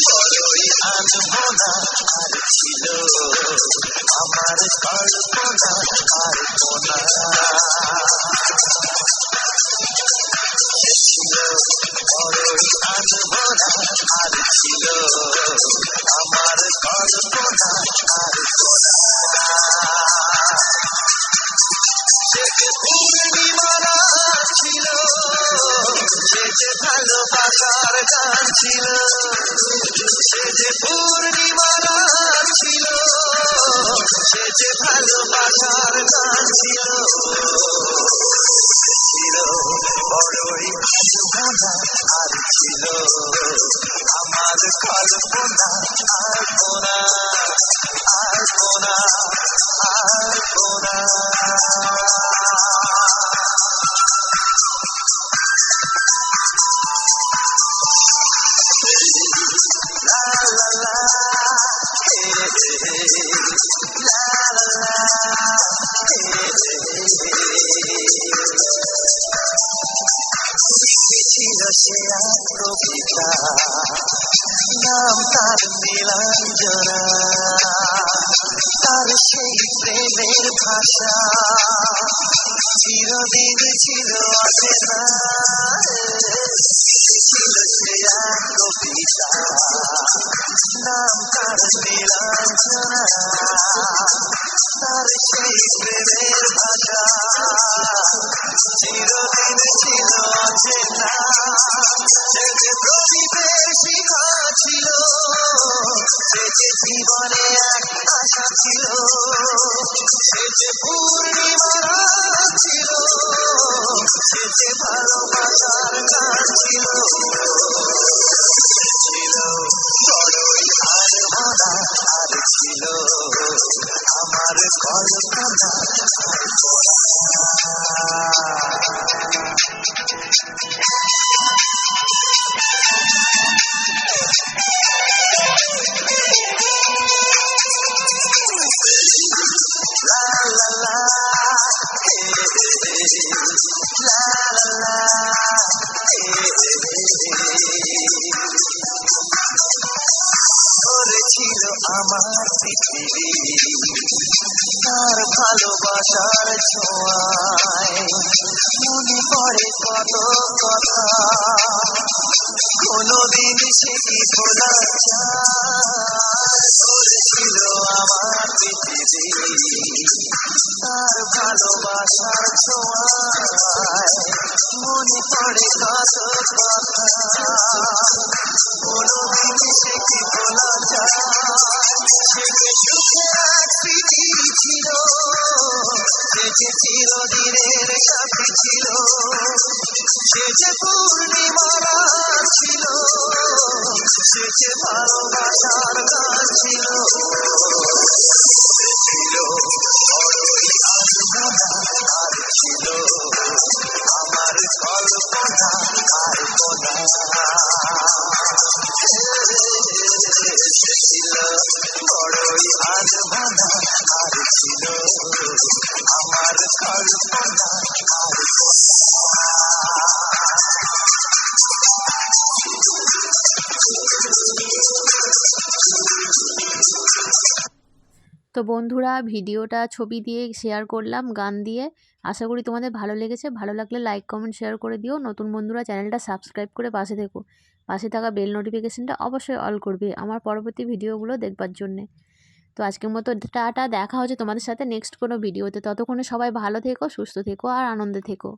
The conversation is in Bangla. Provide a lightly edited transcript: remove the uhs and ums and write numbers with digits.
বড়ই আনমনা আর ছিল আমার কল্পনা আর কোনা ছিল বড়ই আনমনা আর ছিল আমার কল্পনা আর কোনা সে যে পূর্ণিমা রাত ছিল সে যে ভালোবাসার গান ছিল সে যে পূর্ণিমা রাত ছিল সে যে ভালোবাসার গান ছিল ছিল বড়ই আনমনা আর ছিল আমার কল্পনা আর কোনা আর কোনা আর কোনা la la la hey, la la la ছিল সে এক কবিতা নাম তার নীলাঞ্জনা তার সেই প্রেমের ভাষা চিরদিন ছিল অচেনা ছিল সে এক কবিতা নাম তার নীলাঞ্জনা তার সেই প্রেমের ভাষা চিরদিন ছিল অচেনা সে যে প্রদীপের শিখা ছিল সে যে জীবনে এক আশা ছিল সে যে পূর্ণিমা রাত ছিল সে যে ভালোবাসার গান ছিল ছিল বড়ই আনমনা আর ছিল আমার কল্পনা la la la hey, la la la ছিল আমার পৃথিবী তার ভালোবাসার ছোঁয়ায় মনে পড়ে কত কথা কোনদিন সে কি ভোলা যায় ছিল আমার পৃথিবী তার ভালোবাসার ছোঁয়ায় মনে পড়ে কত কথা কোনদিন সে কি ভোলা যায় সে যে সুখের এক স্মৃতি ছিল সে যে চিরদিনের সাথী ছিল সে যে পূর্ণিমা রাত ছিল সে যে ভালোবাসার গান ছিল ছিল বড়ই আনমনা আর ছিল আমার কল্পনা আর কোনা ছিল বড়ই আনমনা আর ছিল আমার কল্পনা আর তো বন্ধুরা ভিডিওটা ছবি দিয়ে শেয়ার করলাম গান দিয়ে। আশা করি তোমাদের ভালো লেগেছে। ভালো লাগলে লাইক কমেন্ট শেয়ার করে দিও। নতুন বন্ধুরা চ্যানেলটা সাবস্ক্রাইব করে পাশে থেকো। পাশে থাকা বেল নোটিফিকেশনটা অবশ্যই অল করবে আমার পরবর্তী ভিডিওগুলো দেখবার জন্যে। তো আজকের মতো টাটা, দেখা হচ্ছে তোমাদের সাথে নেক্সট কোনো ভিডিওতে। ততক্ষণে সবাই ভালো থেকো, সুস্থ থেকো আর আনন্দে থেকো।